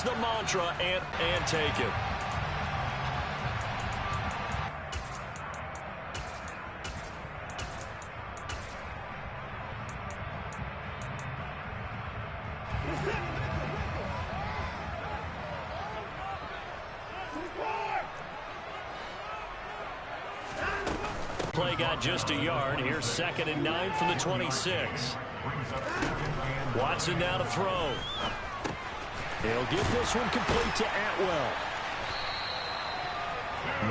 is the mantra, and take it. Play got just a yard. Here's 2nd and 9 from the 26. Watson now to throw. He'll get this one complete to Atwell.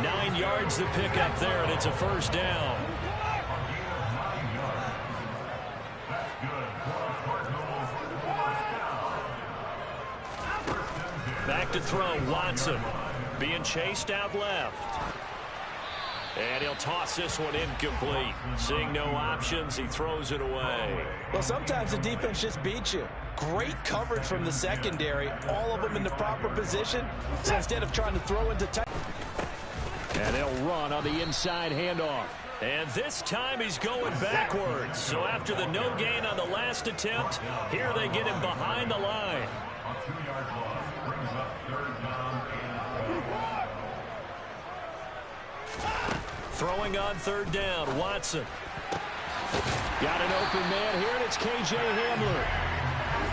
9 yards to pick up there, and it's a first down. Back to throw, Watson. Being chased out left. And he'll toss this one incomplete. Seeing no options, he throws it away. Well, sometimes the defense just beats you. Great coverage from the secondary. All of them in the proper position. So instead of trying to throw into tight. And they'll run on the inside handoff. And this time he's going backwards. So after the no gain on the last attempt, here they get him behind the line. Throwing on 3rd down, Watson. Got an open man here, and it's K.J. Hamler.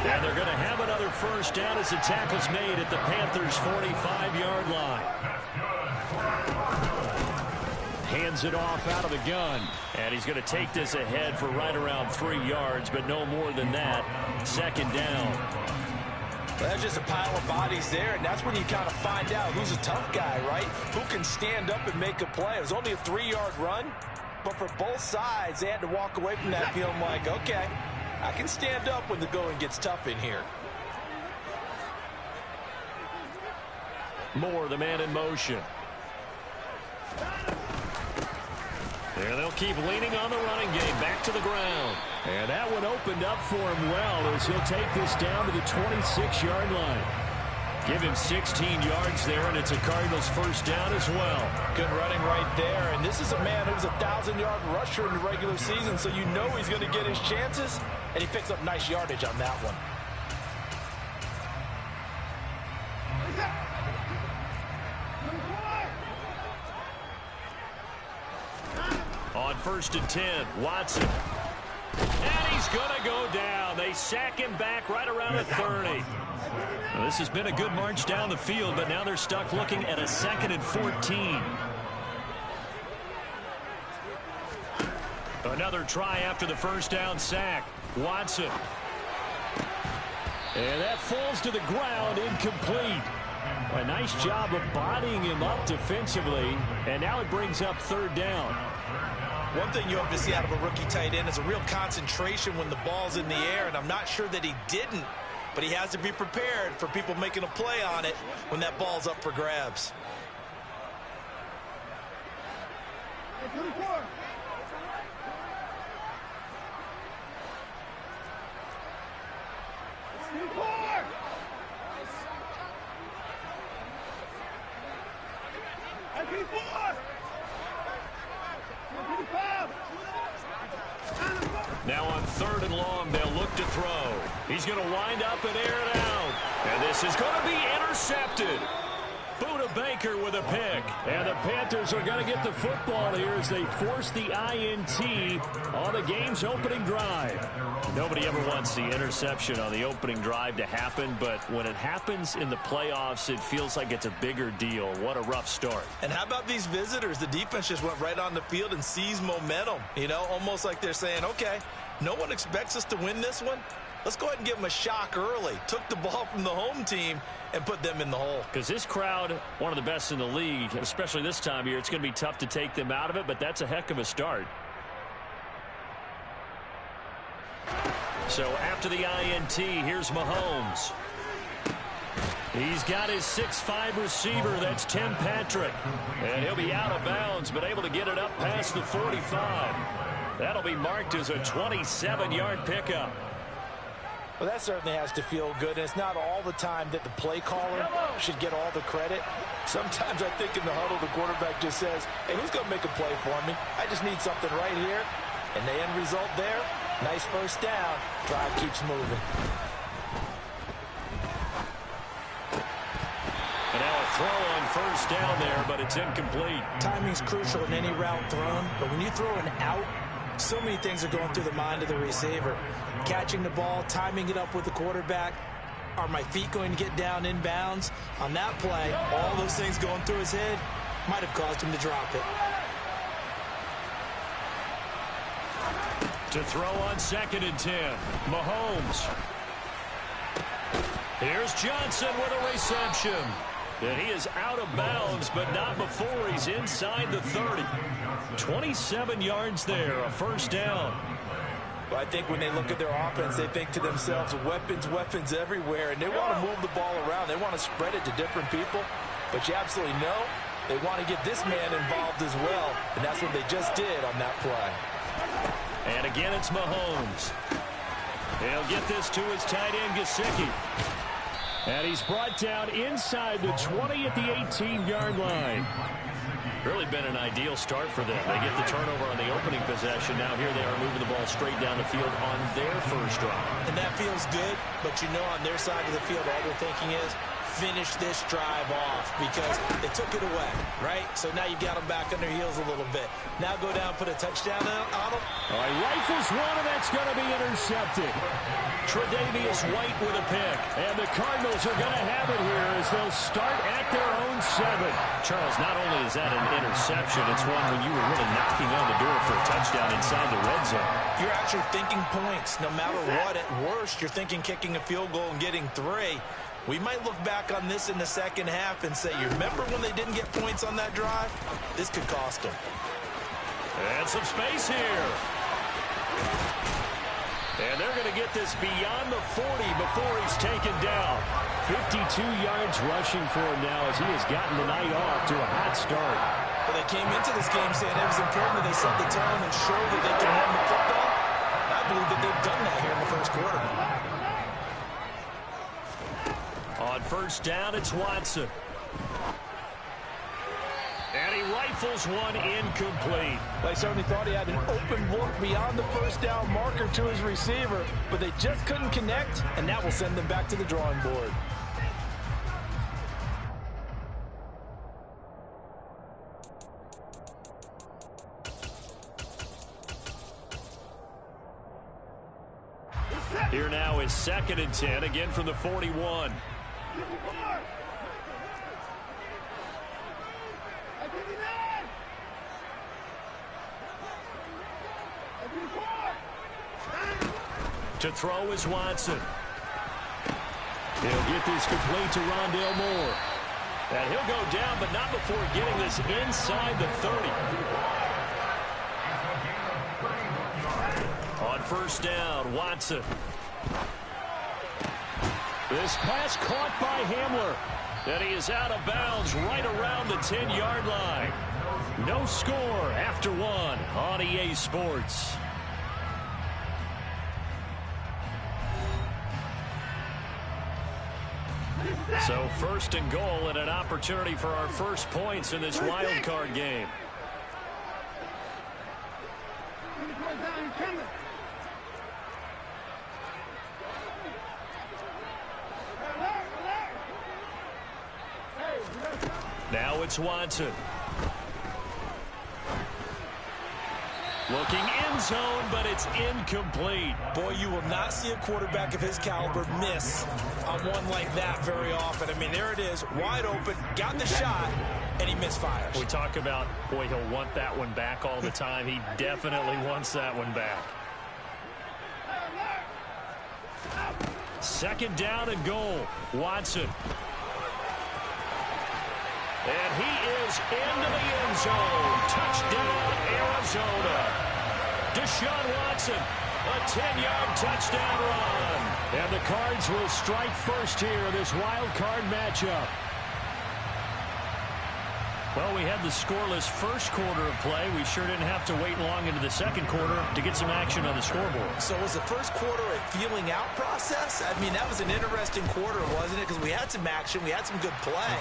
And they're going to have another first down as the tackle's made at the Panthers' 45-yard line. Hands it off out of the gun. And he's going to take this ahead for right around 3 yards, but no more than that. 2nd down. Well, there's just a pile of bodies there, and that's when you kind of find out who's a tough guy, right? Who can stand up and make a play. It was only a 3-yard run, but for both sides, they had to walk away from that feeling like, okay, I can stand up when the going gets tough in here. Moore, the man in motion. And they'll keep leaning on the running game. Back to the ground. And that one opened up for him well as he'll take this down to the 26-yard line. Give him 16 yards there, and it's a Cardinals first down as well. Good running right there. And this is a man who's a 1,000-yard rusher in the regular season, so you know he's going to get his chances, and he picks up nice yardage on that one. On 1st and 10, Watson. And he's going to go down. They sack him back right around the 30. Well, this has been a good march down the field, but now they're stuck looking at a 2nd and 14. Another try after the first down sack. Watson. And that falls to the ground, incomplete. A nice job of bodying him up defensively, and now it brings up 3rd down. One thing you hope to see out of a rookie tight end is a real concentration when the ball's in the air, and I'm not sure that he didn't, but he has to be prepared for people making a play on it when that ball's up for grabs. Now on 3rd and long, they'll look to throw. He's going to wind up and air it out. And this is going to be intercepted. Buda Baker with a pick. And the Panthers are going to get the football here as they force the INT on the game's opening drive. Nobody ever wants the interception on the opening drive to happen, but when it happens in the playoffs, it feels like it's a bigger deal. What a rough start. And how about these visitors? The defense just went right on the field and seized momentum. You know, almost like they're saying, okay, no one expects us to win this one. Let's go ahead and give them a shock early. Took the ball from the home team and put them in the hole. Because this crowd, one of the best in the league, especially this time of year, it's going to be tough to take them out of it, but that's a heck of a start. So after the INT, here's Mahomes. He's got his 6'5" receiver. That's Tim Patrick. And he'll be out of bounds, but able to get it up past the 45. That'll be marked as a 27-yard pickup. Well, that certainly has to feel good, and it's not all the time that the play caller should get all the credit. Sometimes I think in the huddle, the quarterback just says, hey, who's going to make a play for me? I just need something right here. And the end result there, nice first down. Drive keeps moving. first down there, but it's incomplete. Timing's crucial in any route thrown, but when you throw an out, so many things are going through the mind of the receiver. Catching the ball, timing it up with the quarterback. Are my feet going to get down in bounds? On that play, all those things going through his head might have caused him to drop it. To throw on 2nd and 10, Mahomes. Here's Johnson with a reception. And he is out of bounds, but not before he's inside the 30. 27 yards there, a first down. Well, I think when they look at their offense, they think to themselves, weapons, weapons everywhere, and they want to move the ball around. They want to spread it to different people, but you absolutely know they want to get this man involved as well, and that's what they just did on that play. And again, it's Mahomes. He'll get this to his tight end, Gesicki. And he's brought down inside the 20 at the 18-yard line. Really been an ideal start for them. They get the turnover on the opening possession. Now here they are moving the ball straight down the field on their first drive. And that feels good, but you know on their side of the field, all they're thinking is, finish this drive off because they took it away, right? So now you got them back on their heels a little bit. Now go down, put a touchdown on them. All right, rifles one, and that's going to be intercepted. Tre'Davious White with a pick. And the Cardinals are going to have it here as they'll start at their own 7. Charles, not only is that an interception, it's one when you were really knocking on the door for a touchdown inside the red zone. You're actually thinking points. No matter what, at worst, you're thinking kicking a field goal and getting 3. We might look back on this in the second half and say, you remember when they didn't get points on that drive? This could cost them. And some space here. And they're going to get this beyond the 40 before he's taken down. 52 yards rushing for him now as he has gotten the night off to a hot start. Well, they came into this game saying it was important that they set the tone and show that they can run the football. I believe that they've done that here in the first quarter. On first down, it's Watson. And he rifles one incomplete. They certainly thought he had an open look beyond the first down marker to his receiver, but they just couldn't connect, and that will send them back to the drawing board. Here now is 2nd and 10, again from the 41. To throw is Watson. He'll get this complete to Rondale Moore. And he'll go down, but not before getting this inside the 30. On first down, Watson. This pass caught by Hamler. And he is out of bounds right around the 10-yard line. No score after 1 on EA Sports. So first and goal and an opportunity for our first points in this wild card game. Now it's Watson. Looking end zone, but it's incomplete. Boy, you will not see a quarterback of his caliber miss on one like that very often. I mean, there it is, wide open, got the shot, and he misfires. We talk about, boy, he'll want that one back all the time. He definitely wants that one back. 2nd down and goal. Watson. And he is into the end zone. Touchdown, Arizona. Deshaun Watson, a 10-yard touchdown run. And the Cards will strike first here in this wild card matchup. Well, we had the scoreless first quarter of play. We sure didn't have to wait long into the second quarter to get some action on the scoreboard. So was the first quarter a feeling out process? I mean, that was an interesting quarter, wasn't it? Because we had some action, we had some good play.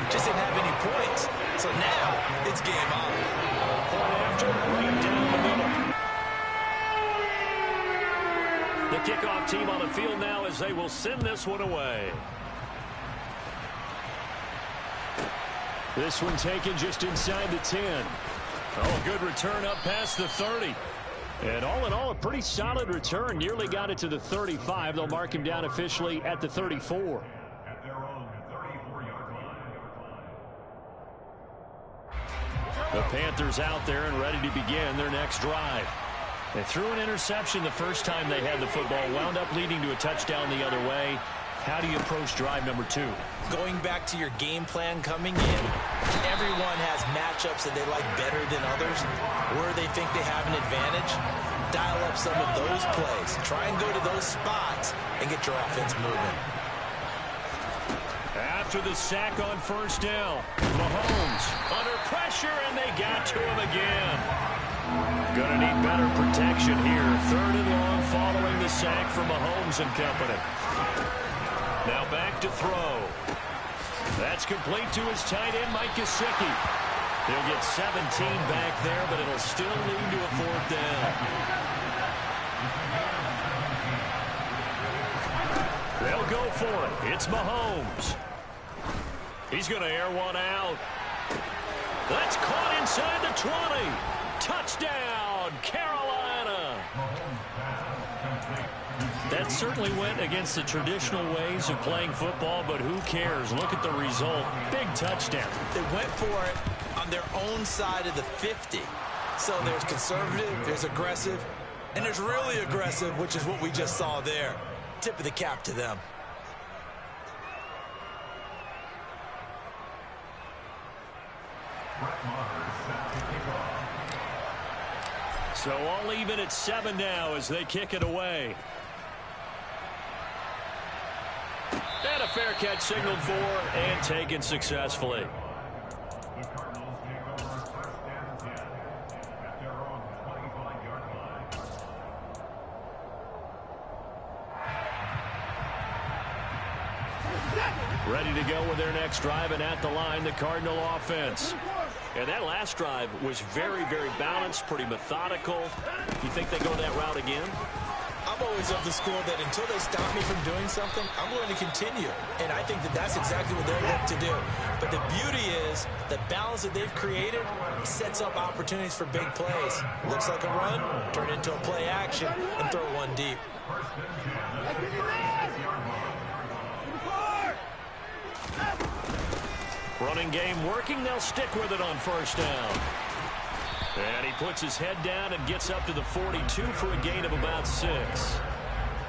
Just didn't have any points. So now it's game on. Point after, right down the middle. The kickoff team on the field now as they will send this one away. This one taken just inside the 10. Oh, a good return up past the 30. And all in all, a pretty solid return. Nearly got it to the 35. They'll mark him down officially at the 34. The Panthers out there and ready to begin their next drive. They threw an interception the first time they had the football, wound up leading to a touchdown the other way. How do you approach drive number 2? Going back to your game plan coming in, everyone has matchups that they like better than others, where they think they have an advantage. Dial up some of those plays. Try and go to those spots and get your offense moving. After the sack on first down, Mahomes under pressure, and they got to him again. Gonna need better protection here. 3rd and long following the sack from Mahomes and company. Now back to throw. That's complete to his tight end, Mike Gesicki. He'll get 17 back there, but it'll still lead to a 4th down. They'll go for it. It's Mahomes. He's going to air one out. That's caught inside the 20. Touchdown, Carolina. That certainly went against the traditional ways of playing football, but who cares? Look at the result. Big touchdown. They went for it on their own side of the 50. So there's conservative, there's aggressive, and there's really aggressive, which is what we just saw there. Tip of the cap to them. So all even at 7 now as they kick it away. And a fair catch signaled for and taken successfully. Ready to go with their next drive, and at the line, the Cardinal offense. And that last drive was very, very balanced, pretty methodical. You think they go that route again? I'm always of the school that until they stop me from doing something, I'm going to continue. And I think that that's exactly what they're looking to do. But the beauty is the balance that they've created sets up opportunities for big plays. Looks like a run, turn it into a play action, and throw one deep. Running game working. They'll stick with it on first down. And he puts his head down and gets up to the 42 for a gain of about 6.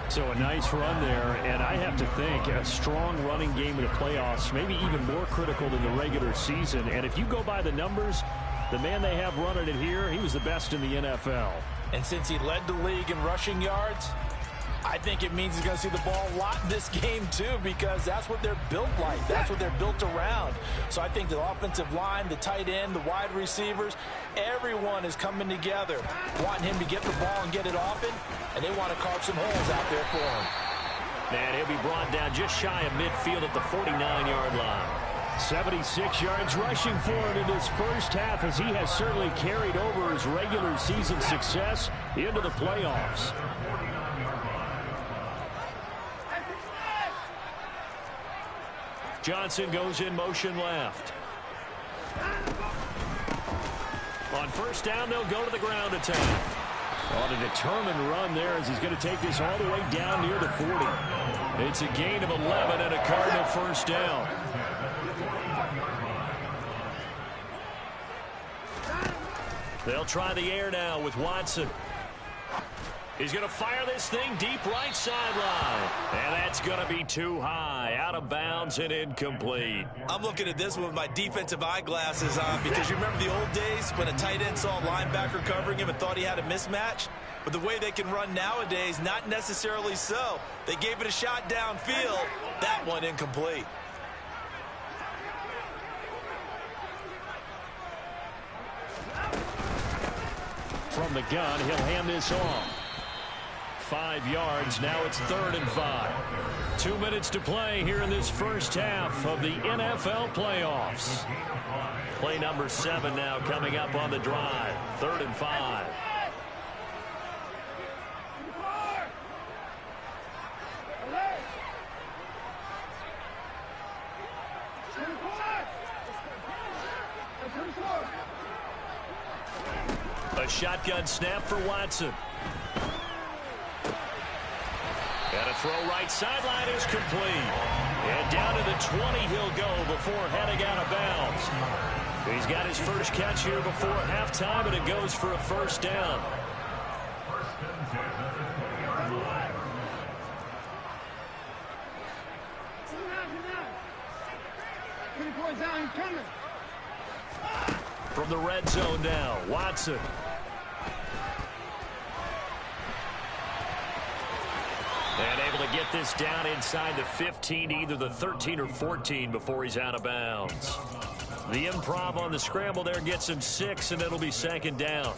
So a nice run there, and I have to think a strong running game in the playoffs, maybe even more critical than the regular season. And if you go by the numbers, the man they have running it here, he was the best in the NFL. And since he led the league in rushing yards, I think it means he's going to see the ball a lot in this game, too, because that's what they're built like. That's what they're built around. So I think the offensive line, the tight end, the wide receivers, everyone is coming together, wanting him to get the ball and get it often, and they want to carve some holes out there for him. And he'll be brought down just shy of midfield at the 49-yard line. 76 yards rushing for him in this first half, as he has certainly carried over his regular season success into the playoffs. Johnson goes in motion left. On first down, they'll go to the ground attack. On a determined run there as he's going to take this all the way down near the 40. It's a gain of 11 and a Cardinal first down. They'll try the air now with Watson. He's going to fire this thing deep right sideline. And that's going to be too high. Out of bounds and incomplete. I'm looking at this one with my defensive eyeglasses on, because you remember the old days when a tight end saw a linebacker covering him and thought he had a mismatch? But the way they can run nowadays, not necessarily so. They gave it a shot downfield. That one incomplete. From the gun, he'll hand this off. 5 yards. Now it's 3rd and 5. 2 minutes to play here in this first half of the NFL playoffs. Play number 7 now coming up on the drive. 3rd and 5. A shotgun snap for Watson. And a throw right sideline is complete. And down to the 20 he'll go before heading out of bounds. He's got his first catch here before halftime, and it goes for a first down. From the red zone now, Watson. And able to get this down inside the 15, either the 13 or 14 before he's out of bounds. The improv on the scramble there gets him 6, and it'll be second down.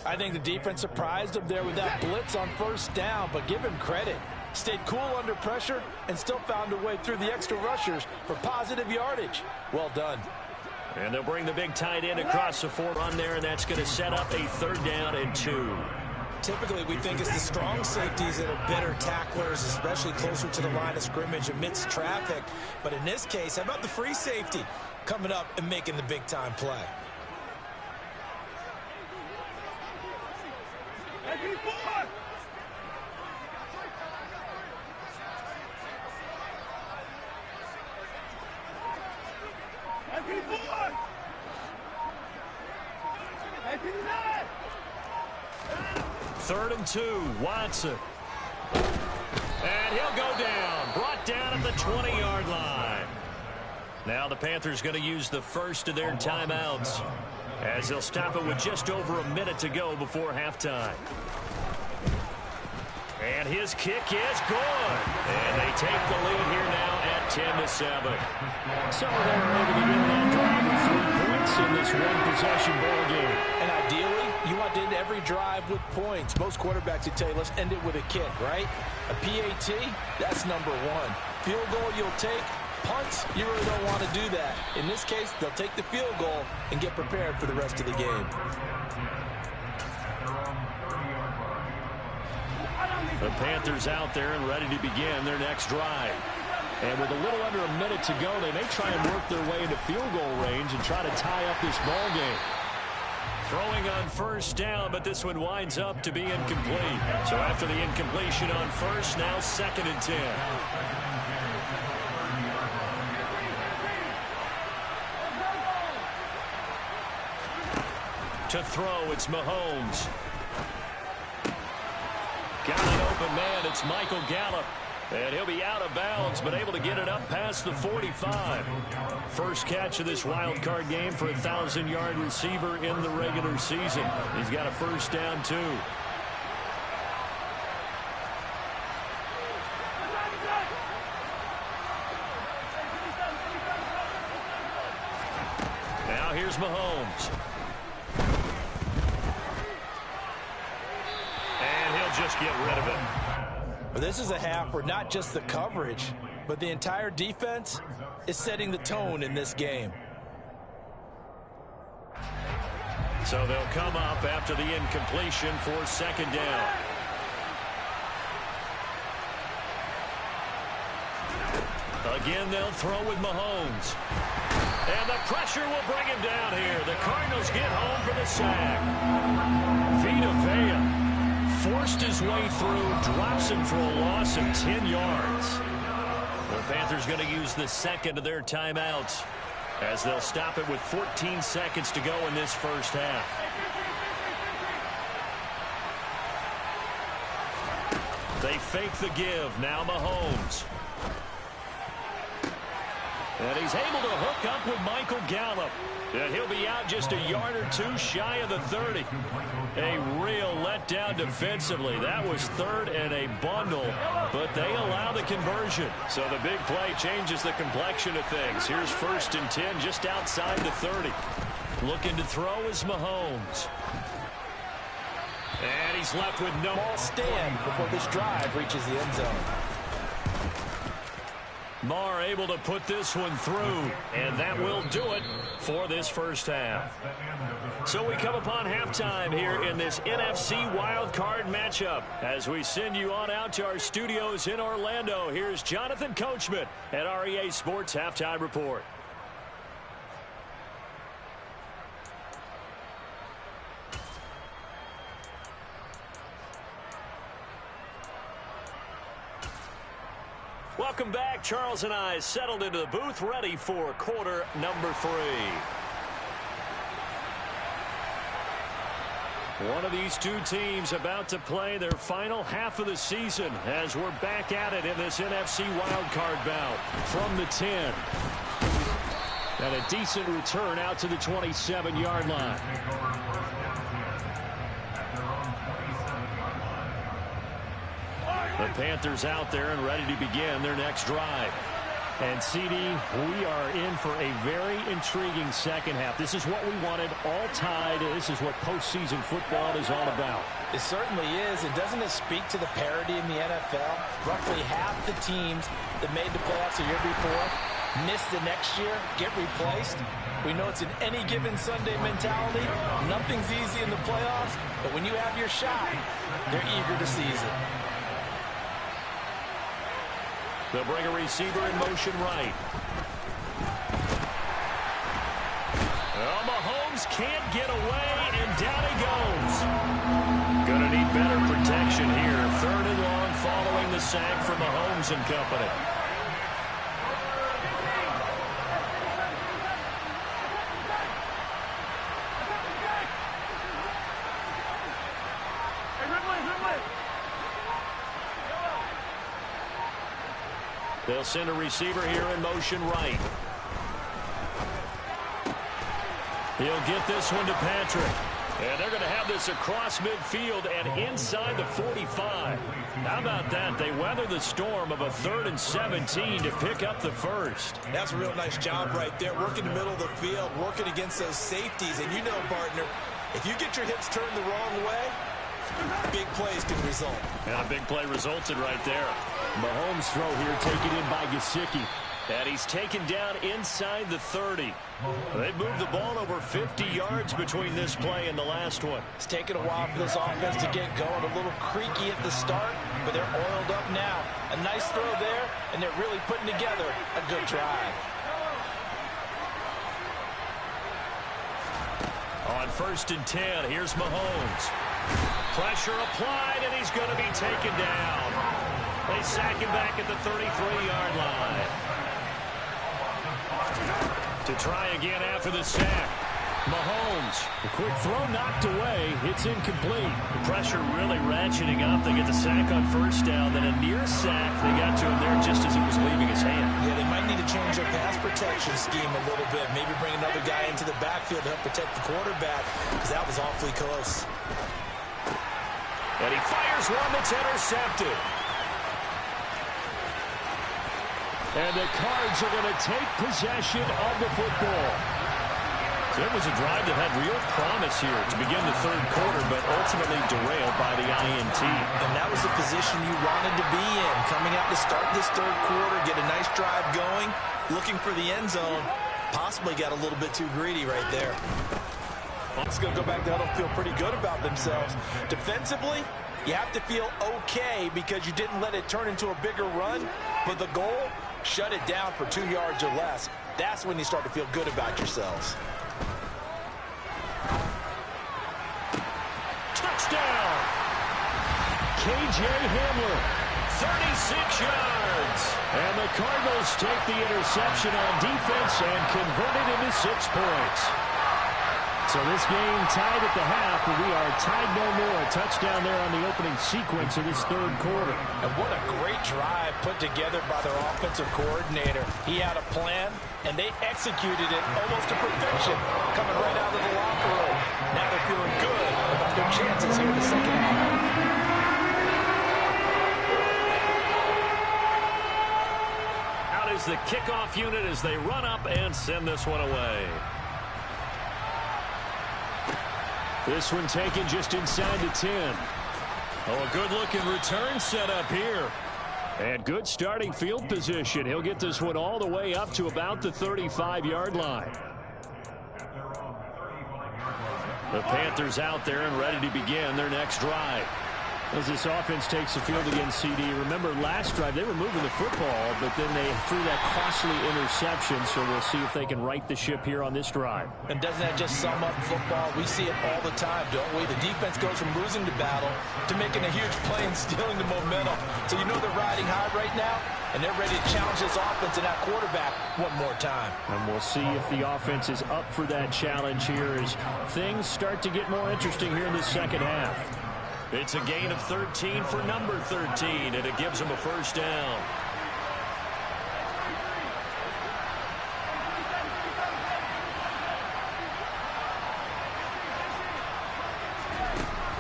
I think the defense surprised him there with that blitz on first down, but give him credit. Stayed cool under pressure and still found a way through the extra rushers for positive yardage. Well done. And they'll bring the big tight end across the 4 run there, and that's going to set up a 3rd down and 2. Typically, we think it's the strong safeties that are better tacklers, especially closer to the line of scrimmage amidst traffic. But in this case, how about the free safety coming up and making the big-time play? Third and 2, Watson. And he'll go down. Brought down at the 20-yard line. Now the Panthers going to use the first of their timeouts, as they'll stop it with just over a minute to go before halftime. And his kick is good. And they take the lead here now at 10-7. So they're able to get that drive with 3 points in this one-possession ball game. And ideally, you want to end every drive with points. Most quarterbacks would tell you, let's end it with a kick, right? A PAT, that's number 1. Field goal you'll take. Punts, you really don't want to do that. In this case, they'll take the field goal and get prepared for the rest of the game. The Panthers out there and ready to begin their next drive. And with a little under a minute to go, they may try and work their way into field goal range and try to tie up this ball game. Throwing on first down, but this one winds up to be incomplete. So after the incompletion on first, now 2nd and 10. To throw, it's Mahomes. Got an open man, it's Michael Gallup. And he'll be out of bounds, but able to get it up past the 45. First catch of this wild card game for a 1,000-yard receiver in the regular season. He's got a first down, too. Now here's Mahomes. And he'll just get rid of it. This is a half where not just the coverage, but the entire defense is setting the tone in this game. So they'll come up after the incompletion for 2nd down. Again, they'll throw with Mahomes. And the pressure will bring him down here. The Cardinals get home for the sack. Vita Vea forced his way through, drops him for a loss of 10 yards. The Panthers going to use the second of their timeouts, as they'll stop it with 14 seconds to go in this first half. They fake the give. Now Mahomes. And he's able to hook up with Michael Gallup. And he'll be out just a yard or 2 shy of the 30. A real letdown defensively. That was 3rd and a bundle, but they allow the conversion. So the big play changes the complexion of things. Here's 1st and 10 just outside the 30. Looking to throw is Mahomes. And he's left with no ball stand before this drive reaches the end zone. Marr able to put this one through, and that will do it for this first half. So we come upon halftime here in this NFC wildcard matchup. As we send you on out to our studios in Orlando, here's Jonathan Coachman at REA Sports Halftime Report. Charles and I settled into the booth, ready for quarter number 3. One of these two teams about to play their final half of the season as we're back at it in this NFC wildcard bout. From the 10. And a decent return out to the 27-yard line. The Panthers out there and ready to begin their next drive. And, CD, we are in for a very intriguing second half. This is what we wanted, all tied. This is what postseason football is all about. It certainly is. And doesn't it speak to the parity in the NFL? Roughly half the teams that made the playoffs the year before miss the next year, get replaced. We know it's an any given Sunday mentality. Nothing's easy in the playoffs, but when you have your shot, they're eager to seize it. They'll bring a receiver in motion right. Well, Mahomes can't get away, and down he goes. Gonna need better protection here. 3rd and long following the sack from Mahomes and company. They'll send a receiver here in motion right. He'll get this one to Patrick. And they're going to have this across midfield and inside the 45. How about that? They weather the storm of a 3rd and 17 to pick up the first. That's a real nice job right there. Working the middle of the field, working against those safeties. And you know, partner, if you get your hips turned the wrong way, big plays can result. And a big play resulted right there. Mahomes' throw here taken in by Gesicki. And he's taken down inside the 30. They've moved the ball over 50 yards between this play and the last one. It's taken a while for this offense to get going. A little creaky at the start, but they're oiled up now. A nice throw there, and they're really putting together a good drive. On 1st and 10, here's Mahomes. Pressure applied, and he's going to be taken down. They sack him back at the 33-yard line. To try again after the sack. Mahomes. A quick throw knocked away. It's incomplete. The pressure really ratcheting up. They get the sack on 1st down. Then a near sack. They got to him there just as it was leaving his hand. Yeah, they might need to change their pass protection scheme a little bit. Maybe bring another guy into the backfield to help protect the quarterback, because that was awfully close. And he fires one that's intercepted. And the Cards are going to take possession of the football. So it was a drive that had real promise here to begin the 3rd quarter, but ultimately derailed by the INT. And that was the position you wanted to be in. Coming out to start this 3rd quarter, get a nice drive going, looking for the end zone. Possibly got a little bit too greedy right there. It's going to go back to huddle, feel pretty good about themselves. Defensively, you have to feel okay because you didn't let it turn into a bigger run. But the goal, shut it down for 2 yards or less. That's when you start to feel good about yourselves. Touchdown! KJ Hamler, 36 yards. And the Cardinals take the interception on defense and convert it into 6 points. So this game tied at the half, but we are tied no more. A touchdown there on the opening sequence of this 3rd quarter. And what a great drive put together by their offensive coordinator. He had a plan, and they executed it almost to perfection, coming right out of the locker room. Now they're feeling good about their chances here in the second half. Out is the kickoff unit as they run up and send this one away. This one taken just inside the 10. Oh, a good-looking return set up here. And good starting field position. He'll get this one all the way up to about the 35-yard line. The Panthers out there and ready to begin their next drive. As this offense takes the field against CD, remember last drive they were moving the football, but then they threw that costly interception, so we'll see if they can right the ship here on this drive. And doesn't that just sum up football? We see it all the time, don't we? The defense goes from losing the battle to making a huge play and stealing the momentum. So you know they're riding high right now, and they're ready to challenge this offense and that quarterback one more time. And we'll see if the offense is up for that challenge here as things start to get more interesting here in the second half. It's a gain of 13 for number 13, and it gives them a first down.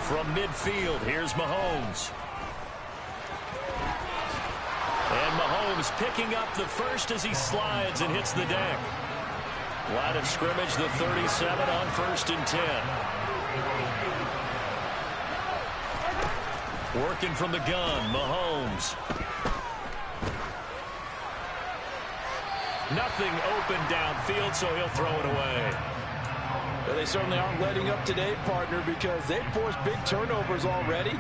From midfield, here's Mahomes. And Mahomes picking up the first as he slides and hits the deck. Line of scrimmage, the 37 on 1st and 10. Working from the gun, Mahomes. Nothing open downfield, so he'll throw it away. Well, they certainly aren't letting up today, partner, because they've forced big turnovers already,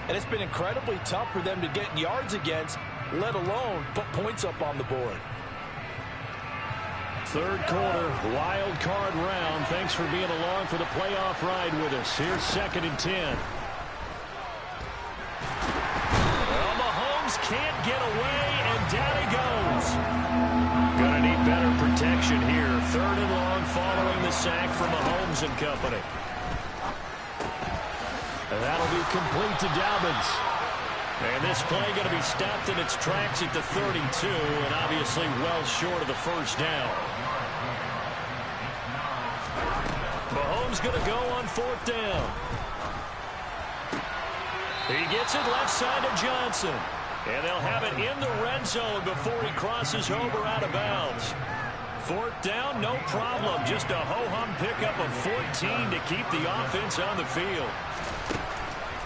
and it's been incredibly tough for them to get yards against, let alone put points up on the board. Third quarter, wild card round. Thanks for being along for the playoff ride with us. Here's 2nd and 10. Can't get away, and down he goes. Gonna need better protection here. 3rd and long following the sack from Mahomes and company. And that'll be complete to Dobbins. And this play going to be stopped in its tracks at the 32, and obviously well short of the first down. Mahomes going to go on 4th down. He gets it left side to Johnson. And they'll have it in the red zone before he crosses over out of bounds. 4th down, no problem. Just a ho-hum pickup of 14 to keep the offense on the field.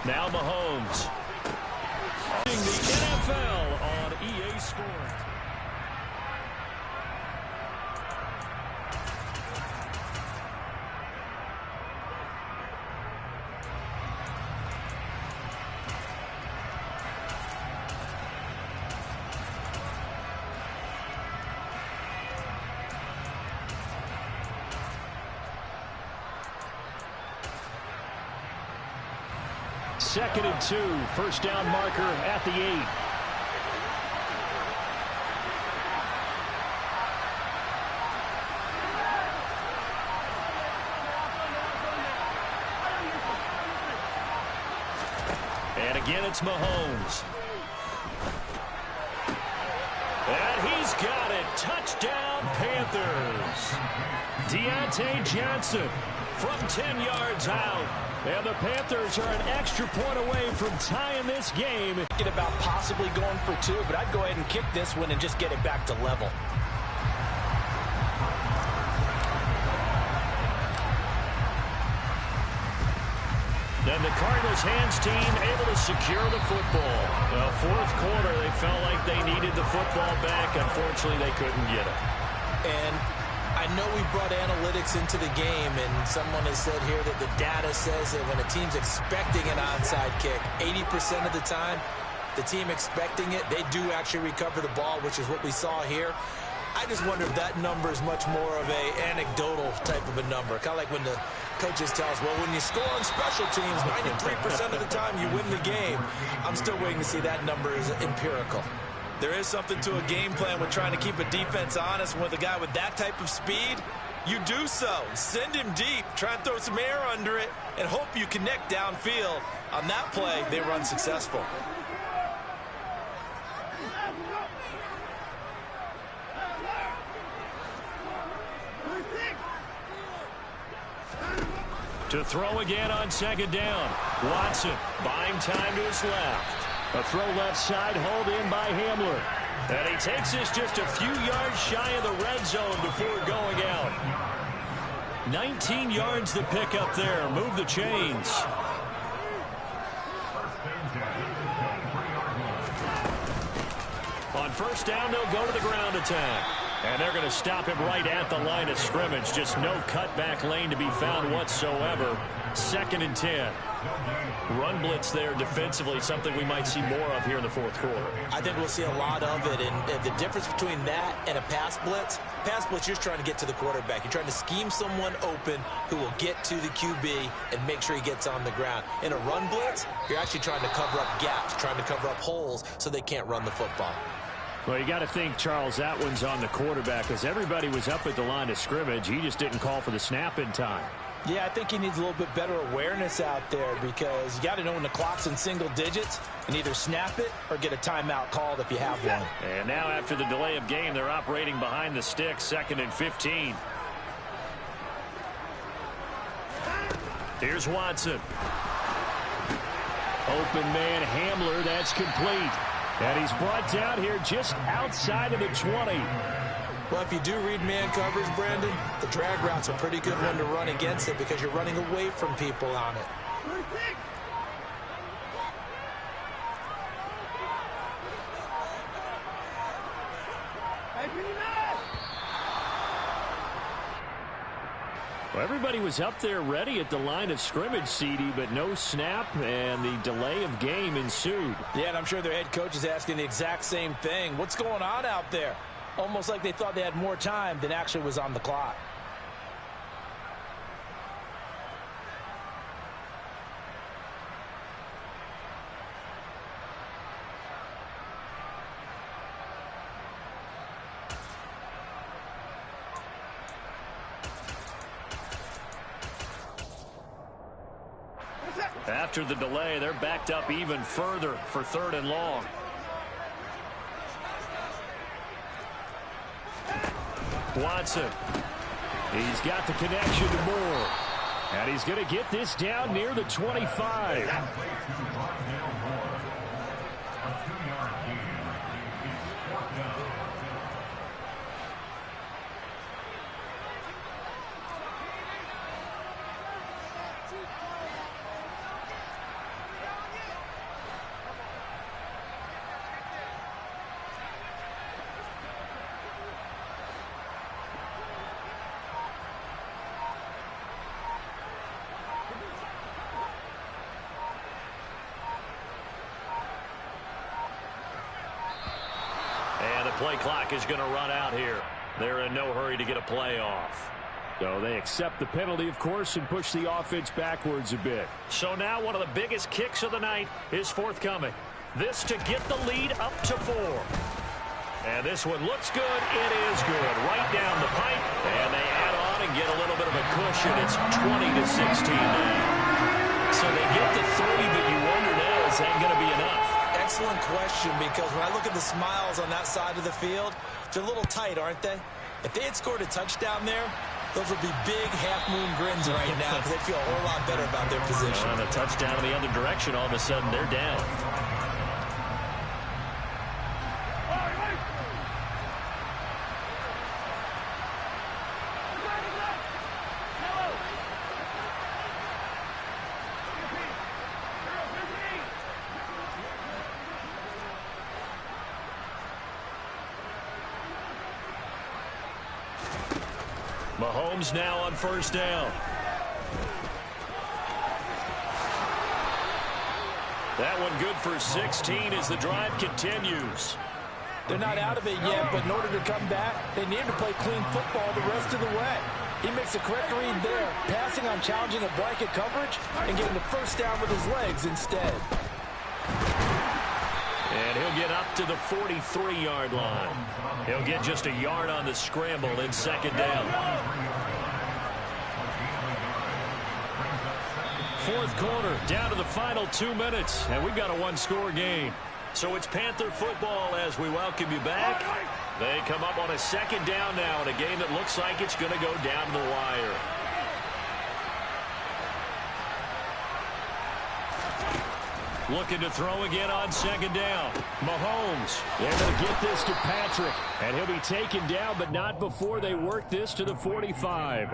Now Mahomes. The NFL on EA Sports. Second and 2, first down marker at the 8. And again, it's Mahomes. And he's got it. Touchdown, Panthers. Deontay Johnson from 10 yards out. And the Panthers are an extra point away from tying this game. Thinking about possibly going for 2, but I'd go ahead and kick this one and just get it back to level. Then the Cardinals hands team able to secure the football. Well, 4th quarter, they felt like they needed the football back. Unfortunately, they couldn't get it. And I know we brought analytics into the game, and someone has said here that the data says that when a team's expecting an onside kick, 80% of the time, the team expecting it, they do actually recover the ball, which is what we saw here. I just wonder if that number is much more of a anecdotal type of a number. Kind of like when the coaches tell us, well, when you score on special teams, 93% of the time you win the game. I'm still waiting to see that number is empirical. There is something to a game plan with trying to keep a defense honest. With a guy with that type of speed, you do so. Send him deep, try and throw some air under it, and hope you connect downfield. On that play, they were unsuccessful. To throw again on 2nd down. Watson buying time to his left. A throw left side, hauled in by Hamler. And he takes this just a few yards shy of the red zone before going out. 19 yards to pick up there. Move the chains. On 1st down, they'll go to the ground attack. And they're going to stop him right at the line of scrimmage. Just no cutback lane to be found whatsoever. 2nd and 10. Run blitz there defensively, something we might see more of here in the 4th quarter. I think we'll see a lot of it, and the difference between that and a pass blitz, you're just trying to get to the quarterback. You're trying to scheme someone open who will get to the QB and make sure he gets on the ground. In a run blitz, you're actually trying to cover up gaps, trying to cover up holes so they can't run the football. Well, you got to think, Charles, that one's on the quarterback because everybody was up at the line of scrimmage. He just didn't call for the snap in time. Yeah, I think he needs a little bit better awareness out there because you got to know when the clock's in single digits and either snap it or get a timeout called if you have one. And now after the delay of game, they're operating behind the sticks, 2nd and 15. Here's Watson. Open man Hamler, that's complete. And he's brought down here just outside of the 20. Well, if you do read man coverage, Brandon, the drag route's a pretty good one to run against it because you're running away from people on it. Well, everybody was up there ready at the line of scrimmage, CD, but no snap, and the delay of game ensued. Yeah, and I'm sure their head coach is asking the exact same thing. What's going on out there? Almost like they thought they had more time than actually was on the clock. After the delay, they're backed up even further for 3rd and long. Watson. He's got the connection to Moore. And he's going to get this down near the 25. Play clock is going to run out here. They're in no hurry to get a play off. So they accept the penalty, of course, and push the offense backwards a bit. So now one of the biggest kicks of the night is forthcoming. This to get the lead up to 4. And this one looks good. It is good. Right down the pipe. And they add on and get a little bit of a cushion. It's 20-16 now. So they get the 3, but you wonder now, is that going to be enough? Excellent question, because when I look at the smiles on that side of the field, they're a little tight, aren't they? If they had scored a touchdown there, those would be big half-moon grins right now because they feel a whole lot better about their position. On a touchdown in the other direction, all of a sudden they're down. Mahomes now on 1st down. That one good for 16 as the drive continues. They're not out of it yet, but in order to come back, they need to play clean football the rest of the way. He makes a correct read there, passing on challenging a blanket coverage and getting the 1st down with his legs instead. And he'll get up to the 43-yard line. He'll get just a yard on the scramble in 2nd down. 4th quarter, down to the final 2 minutes, and we've got a 1-score game. So it's Panther football as we welcome you back. They come up on a 2nd down now in a game that looks like it's going to go down to the wire. Looking to throw again on 2nd down. Mahomes. They're going to get this to Patrick. And he'll be taken down, but not before they work this to the 45.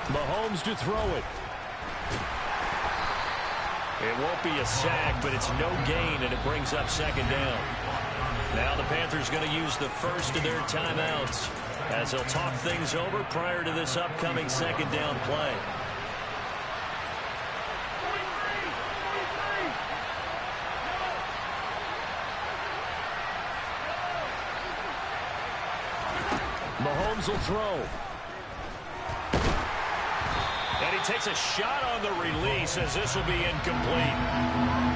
Mahomes to throw it. It won't be a sack, but it's no gain, and it brings up second down. Now the Panthers going to use the first of their timeouts as they'll talk things over prior to this upcoming second down play. Mahomes will throw. And he takes a shot on the release as this will be incomplete.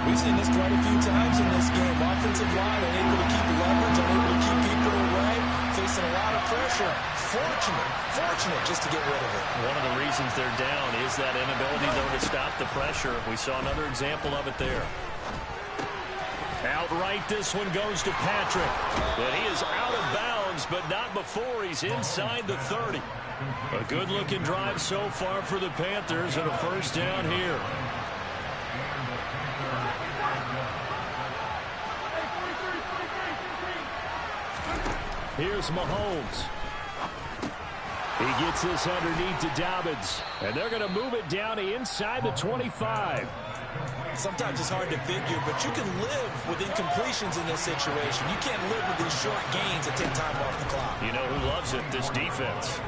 We've seen this quite a few times in this game. Offensive line unable to keep leverage, unable to keep people away, facing a lot of pressure. Fortunate just to get rid of it. One of the reasons they're down is that inability, though, to stop the pressure. We saw another example of it there. Outright, this one goes to Patrick. But he is out of bounds, but not before he's inside the 30. A good-looking drive so far for the Panthers and a first down here. Here's Mahomes. He gets this underneath to Dobbins. And they're going to move it down to inside the 25. Sometimes it's hard to figure, but you can live with incompletions in this situation. You can't live with these short gains that take time off the clock. You know who loves it? This defense.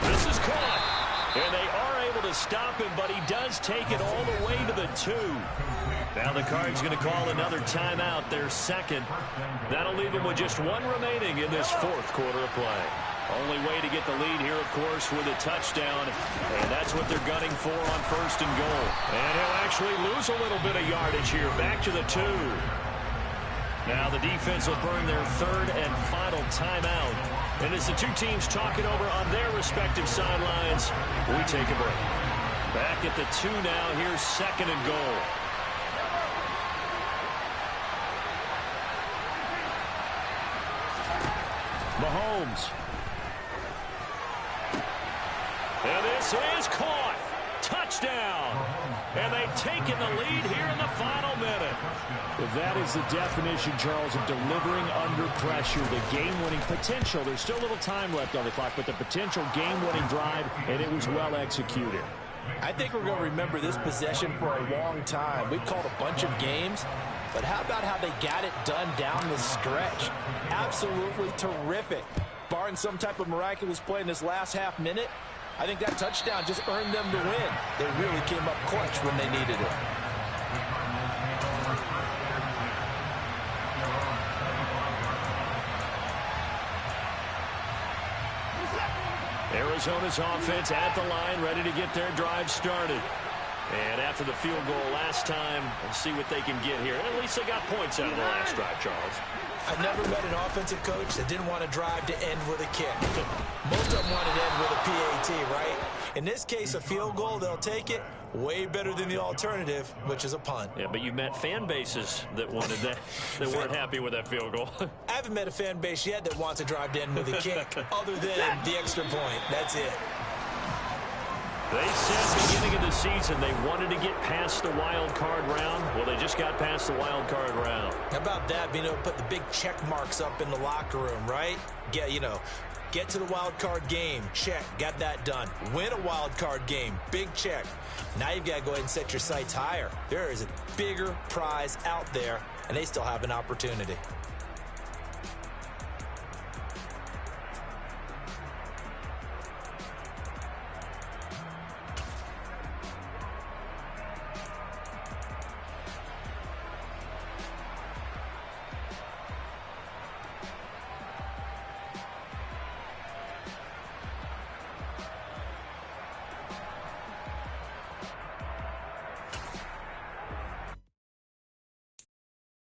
This is caught. And they are able to stop him, but he does take it all the way to the 2. Now the Cards going to call another timeout, their second. That'll leave them with just one remaining in this fourth quarter of play. Only way to get the lead here, of course, with a touchdown. And that's what they're gunning for on first and goal. And he'll actually lose a little bit of yardage here. Back to the 2. Now the defense will burn their third and final timeout. And as the two teams talk it over on their respective sidelines, we take a break. Back at the 2 now. Here's second and goal. Mahomes. And this is caught. Touchdown. And they've taken the lead here in the final minute. That is the definition, Charles, of delivering under pressure. The game-winning potential. There's still a little time left on the clock, but the potential game-winning drive, and it was well executed. I think we're going to remember this possession for a long time. We've called a bunch of games, but how about how they got it done down the stretch? Absolutely terrific. Barring some type of miraculous play in this last half minute, I think that touchdown just earned them the win. They really came up clutch when they needed it. Arizona's offense at the line, ready to get their drive started. And after the field goal last time, we'll see what they can get here. At least they got points out of the last drive, Charles. I've never met an offensive coach that didn't want to drive to end with a kick. Most of them wanted to end with a PAT, right? In this case, a field goal, they'll take it. Way better than the alternative, which is a punt. Yeah, but you met fan bases that wanted that, that weren't happy with that field goal. I haven't met a fan base yet that wants to drive to end with a kick, other than the extra point. That's it. They said at the beginning of the season they wanted to get past the wild card round. Well, they just got past the wild card round. How about that? Being able to put the big check marks up in the locker room, right? Get to the wild card game. Check. Got that done. Win a wild card game. Big check. Now you've got to go ahead and set your sights higher. There is a bigger prize out there, and they still have an opportunity.